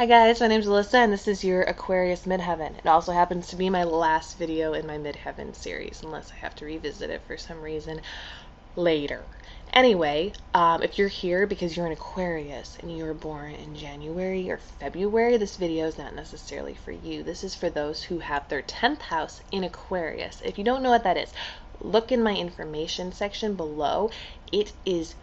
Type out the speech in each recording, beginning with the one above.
Hi guys, my name's Alyssa and this is your Aquarius Midheaven. It also happens to be my last video in my Midheaven series, unless I have to revisit it for some reason later. Anyway, if you're here because you're an Aquarius and you were born in January or February, this video is not necessarily for you. This is for those who have their 10th house in Aquarius. If you don't know what that is, look in my information section below. It is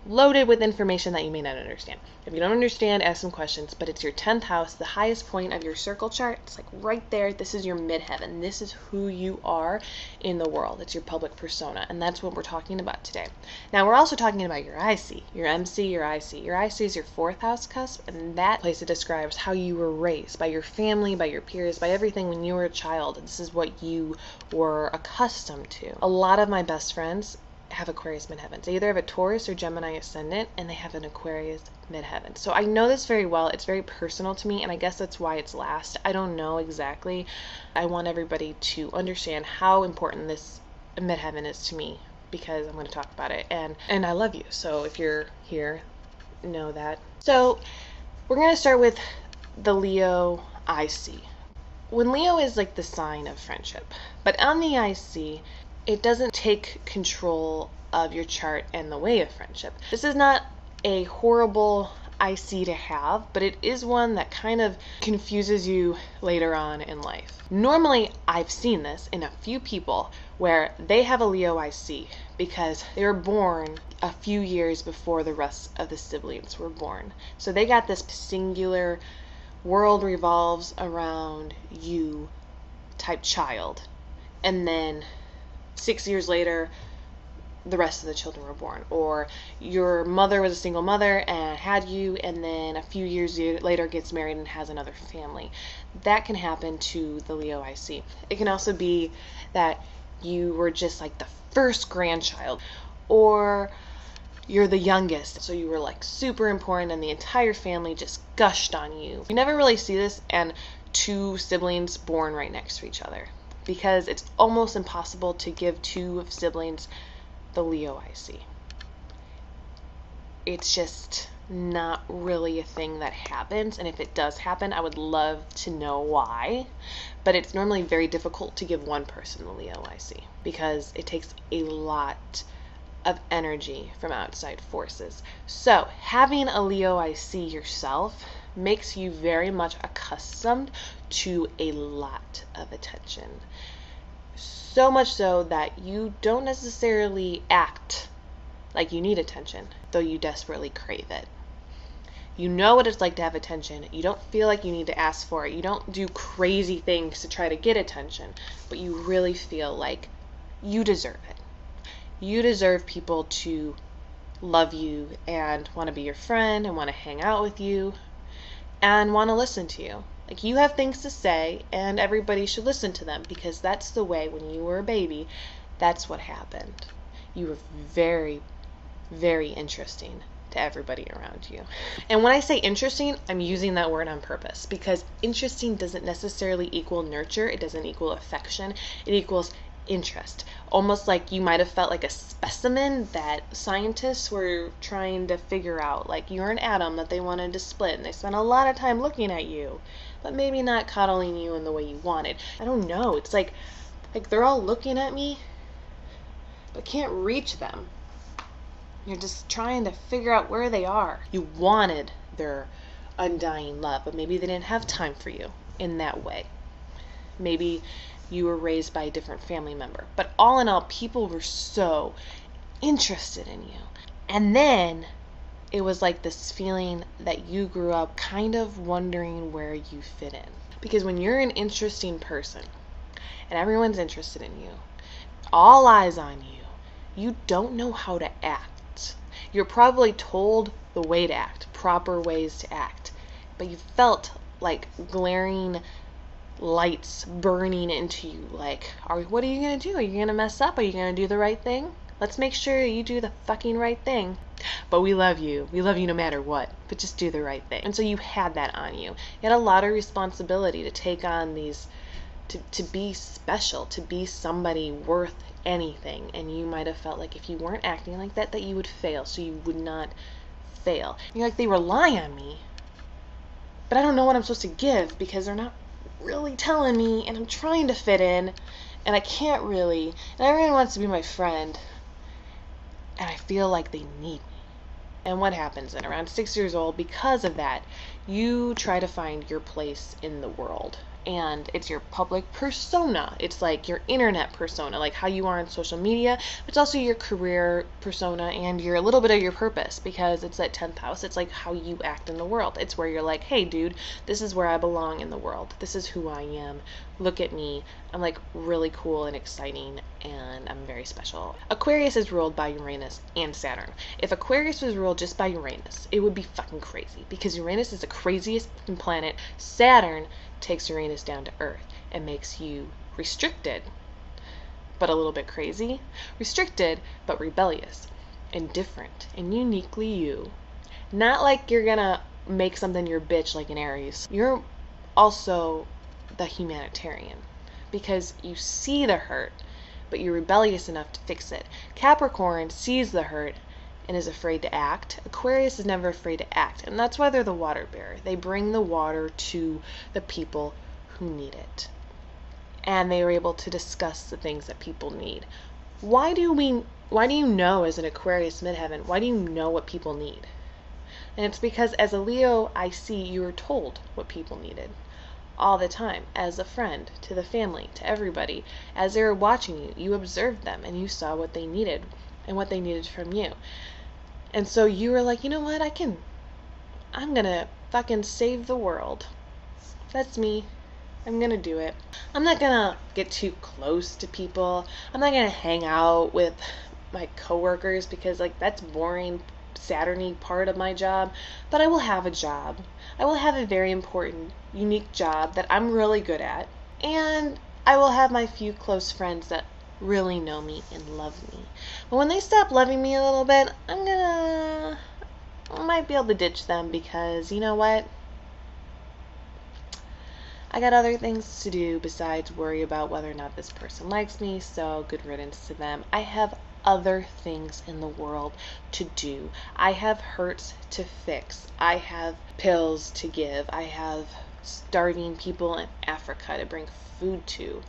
loaded with information that you may not understand. If you don't understand, ask some questions, but it's your 10th house, the highest point of your circle chart. It's like right there. This is your midheaven. This is who you are in the world. It's your public persona, and that's what we're talking about today. Now, we're also talking about your IC, your MC, your IC. Your IC is your 4th house cusp, and that place it describes how you were raised by your family, by your peers, by everything when you were a child. This is what you were accustomed to. A lot of my best friends have Aquarius midheavens. They either have a Taurus or Gemini ascendant, and they have an Aquarius midheaven. So I know this very well. It's very personal to me, and I guess that's why it's last. I don't know exactly. I want everybody to understand how important this midheaven is to me, because I'm going to talk about it, and I love you. So if you're here, know that. So we're going to start with the Leo IC. When Leo is like the sign of friendship, but on the IC, it doesn't take control of your chart and the way of friendship. This is not a horrible IC to have, but it is one that kind of confuses you later on in life. Normally, I've seen this in a few people where they have a Leo IC because they were born a few years before the rest of the siblings were born. So they got this singular world revolves around you type child. And then 6 years later, the rest of the children were born. Or your mother was a single mother and had you, and then a few years later gets married and has another family. That can happen to the Leo IC. It can also be that you were just like the first grandchild, or you're the youngest, so you were like super important and the entire family just gushed on you. You never really see this and two siblings born right next to each other, because it's almost impossible to give two siblings the Leo IC. It's just not really a thing that happens, and if it does happen, I would love to know why, but it's normally very difficult to give one person the Leo IC because it takes a lot of energy from outside forces. So having a Leo IC yourself makes you very much accustomed to a lot of attention. So much so that you don't necessarily act like you need attention, though you desperately crave it. You know what it's like to have attention. You don't feel like you need to ask for it. You don't do crazy things to try to get attention, but you really feel like you deserve it. You deserve people to love you and want to be your friend and want to hang out with you and want to listen to you. Like, you have things to say and everybody should listen to them, because that's the way when you were a baby, that's what happened. You were very, very interesting to everybody around you. And when I say interesting, I'm using that word on purpose, because interesting doesn't necessarily equal nurture. It doesn't equal affection. It equals interest. Almost like you might have felt like a specimen that scientists were trying to figure out, like you're an atom that they wanted to split, and they spent a lot of time looking at you, but maybe not cuddling you in the way you wanted. I don't know. It's like they're all looking at me, but can't reach them. You're just trying to figure out where they are. You wanted their undying love, but maybe they didn't have time for you in that way. Maybe you were raised by a different family member. But all in all, people were so interested in you. And then it was like this feeling that you grew up kind of wondering where you fit in. Because when you're an interesting person and everyone's interested in you, all eyes on you, you don't know how to act. You're probably told the way to act, proper ways to act, but you felt like glaring lights burning into you, like, what are you gonna do? Are you gonna mess up? Are you gonna do the right thing? Let's make sure you do the fucking right thing. But we love you no matter what, but just do the right thing. And so you had that on you. You had a lot of responsibility to take on these, to be special, to be somebody worth anything. And you might have felt like if you weren't acting like that, that you would fail, so you would not fail. You're like, they rely on me, but I don't know what I'm supposed to give because they're not really telling me, and I'm trying to fit in, and I can't really, and everyone wants to be my friend, and I feel like they need me. And what happens then? Around 6 years old, because of that, you try to find your place in the world. And it's your public persona. It's like your internet persona, like how you are on social media. It's also your career persona and a little bit of your purpose, because it's that 10th house. It's like how you act in the world. It's where you're like, hey, dude, this is where I belong in the world. This is who I am. Look at me. I'm like really cool and exciting, and I'm very special. Aquarius is ruled by Uranus and Saturn. If Aquarius was ruled just by Uranus, it would be fucking crazy, because Uranus is the craziest planet. Saturn takes Uranus down to Earth and makes you restricted, but a little bit crazy. Restricted, but rebellious, and different, and uniquely you. Not like you're gonna make something your bitch like an Aries. You're also the humanitarian, because you see the hurt, but you're rebellious enough to fix it. Capricorn sees the hurt and is afraid to act. Aquarius is never afraid to act, and that's why they're the water bearer. They bring the water to the people who need it, and they are able to discuss the things that people need. Why do you know, as an Aquarius midheaven, why do you know what people need? And it's because as a Leo, I see you were told what people needed all the time, as a friend, to the family, to everybody. As they were watching you, you observed them and you saw what they needed and what they needed from you. And so you were like, you know what, I'm gonna fucking save the world. That's me. I'm gonna do it. I'm not gonna get too close to people. I'm not gonna hang out with my coworkers, because like that's boring, Saturny part of my job. But I will have a job. I will have a very important, unique job that I'm really good at. And I will have my few close friends that really know me and love me. But when they stop loving me a little bit, I might be able to ditch them, because you know what? I got other things to do besides worry about whether or not this person likes me, so good riddance to them. I have other things in the world to do. I have hurts to fix. I have pills to give. I have starving people in Africa to bring food to.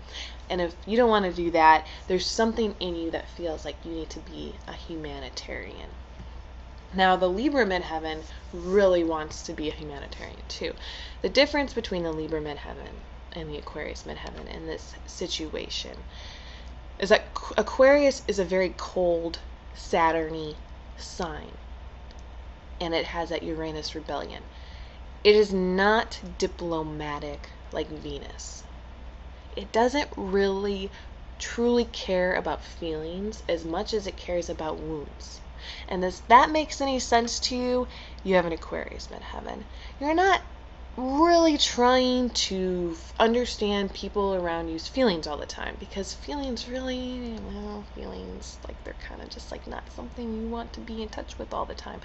And if you don't want to do that, there's something in you that feels like you need to be a humanitarian. Now, the Libra midheaven really wants to be a humanitarian too. The difference between the Libra midheaven and the Aquarius midheaven in this situation is that Aquarius is a very cold, Saturny sign, and it has that Uranus rebellion. It is not diplomatic like Venus. It doesn't really truly care about feelings as much as it cares about wounds. And if that makes any sense to you, you have an Aquarius midheaven. You're not really trying to understand people around you's feelings all the time, because feelings really, feelings, like they're kind of just like not something you want to be in touch with all the time.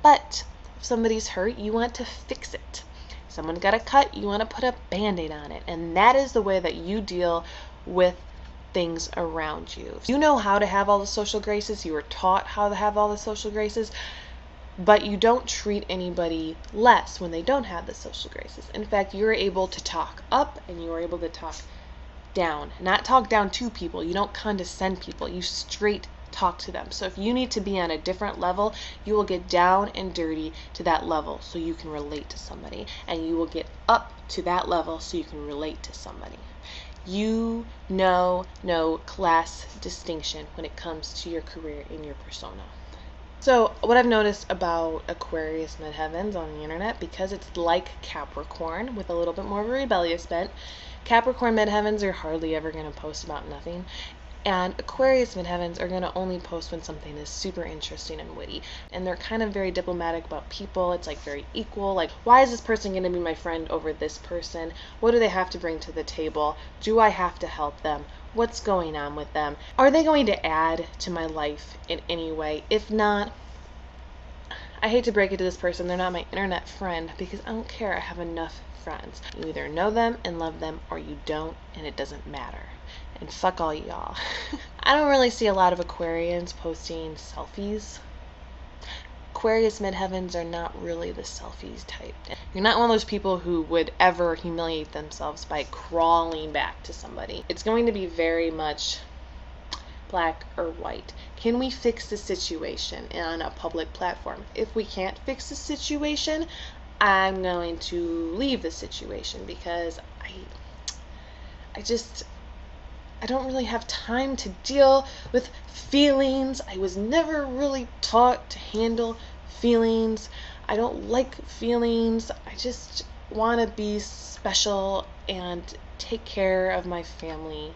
But if somebody's hurt, you want to fix it. Someone got a cut, you want to put a band-aid on it. And that is the way that you deal with things around you. You know how to have all the social graces. You were taught how to have all the social graces, but you don't treat anybody less when they don't have the social graces. In fact, you're able to talk up and you are able to talk down. Not talk down to people. You don't condescend people. You straight talk to them. So if you need to be on a different level, you will get down and dirty to that level so you can relate to somebody, and you will get up to that level so you can relate to somebody. You know no class distinction when it comes to your career and your persona. So what I've noticed about Aquarius midheavens on the internet, because it's like Capricorn with a little bit more of a rebellious bent, Capricorn midheavens are hardly ever going to post about nothing. And Aquarius midheavens are going to only post when something is super interesting and witty. And they're kind of very diplomatic about people. It's like very equal. Like, why is this person going to be my friend over this person? What do they have to bring to the table? Do I have to help them? What's going on with them? Are they going to add to my life in any way? If not, I hate to break it to this person, they're not my internet friend, because I don't care. I have enough friends. You either know them and love them, or you don't, and it doesn't matter. And fuck all y'all. I don't really see a lot of Aquarians posting selfies. Aquarius midheavens are not really the selfies type. You're not one of those people who would ever humiliate themselves by crawling back to somebody. It's going to be very much black or white. Can we fix the situation on a public platform? If we can't fix the situation, I'm going to leave the situation because I don't really have time to deal with feelings. I was never really taught to handle feelings. I don't like feelings. I just want to be special and take care of my family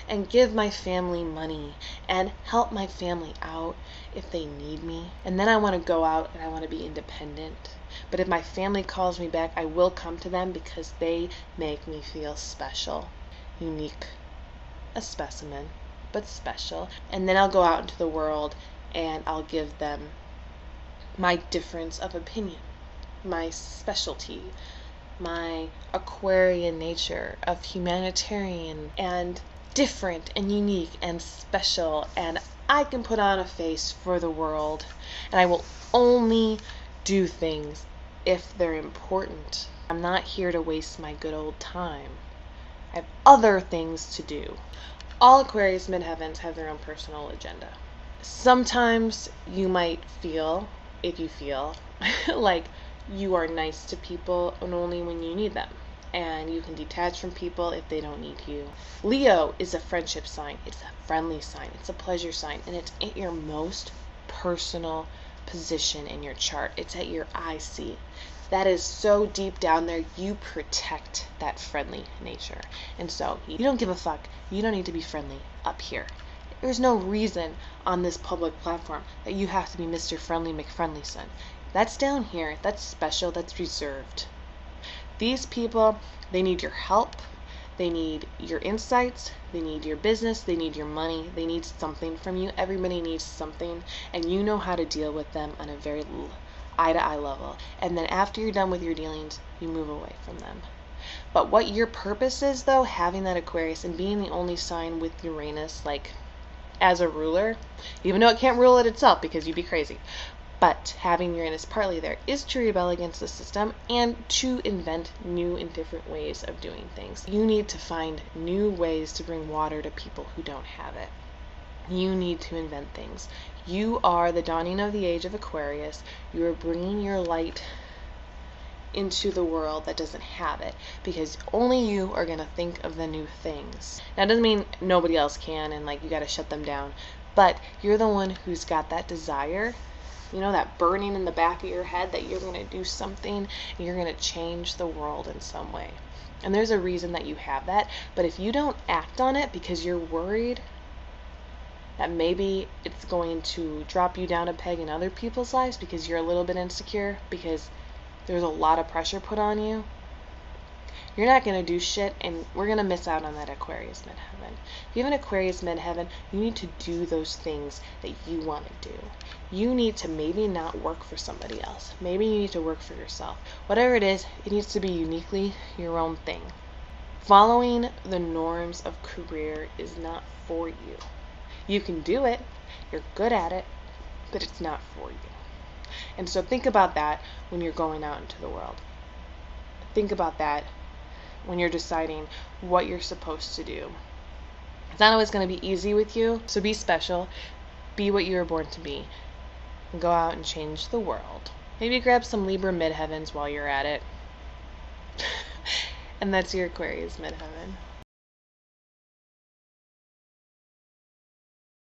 and give my family money and help my family out if they need me. And then I want to go out and I want to be independent. But if my family calls me back, I will come to them because they make me feel special, unique, a specimen, but special. And then I'll go out into the world and I'll give them my difference of opinion, my specialty, my Aquarian nature of humanitarian and different and unique and special, and I can put on a face for the world, and I will only do things if they're important. I'm not here to waste my good old time. I have other things to do. All Aquarius midheavens have their own personal agenda. Sometimes you might feel, if you feel, like you are nice to people and only when you need them. And you can detach from people if they don't need you. Leo is a friendship sign. It's a friendly sign. It's a pleasure sign. And it's at your most personal position in your chart. It's at your IC. That is so deep down there, you protect that friendly nature. And so you don't give a fuck. You don't need to be friendly up here. There's no reason on this public platform that you have to be Mr. Friendly McFriendlyson. That's down here. That's special. That's reserved. These people, they need your help, they need your insights, they need your business, they need your money, they need something from you. Everybody needs something, and you know how to deal with them on a very eye-to-eye level. And then after you're done with your dealings, you move away from them. But what your purpose is, though, having that Aquarius and being the only sign with Uranus, like, as a ruler, even though it can't rule it itself because you'd be crazy, but having Uranus partly there is to rebel against the system and to invent new and different ways of doing things. You need to find new ways to bring water to people who don't have it. You need to invent things. You are the dawning of the age of Aquarius. You are bringing your light into the world that doesn't have it, because only you are going to think of the new things. Now, it doesn't mean nobody else can and like you got to shut them down, but you're the one who's got that desire. You know, that burning in the back of your head that you're going to do something and you're going to change the world in some way. And there's a reason that you have that. But if you don't act on it because you're worried that maybe it's going to drop you down a peg in other people's lives because you're a little bit insecure, because there's a lot of pressure put on you, you're not going to do shit, and we're going to miss out on that Aquarius midheaven. If you have an Aquarius midheaven, you need to do those things that you want to do. You need to maybe not work for somebody else. Maybe you need to work for yourself. Whatever it is, it needs to be uniquely your own thing. Following the norms of career is not for you. You can do it, you're good at it, but it's not for you. And so think about that when you're going out into the world. Think about that when you're deciding what you're supposed to do. It's not always going to be easy with you, so be special, be what you were born to be, and go out and change the world. Maybe grab some Libra midheavens while you're at it. And that's your Aquarius midheaven.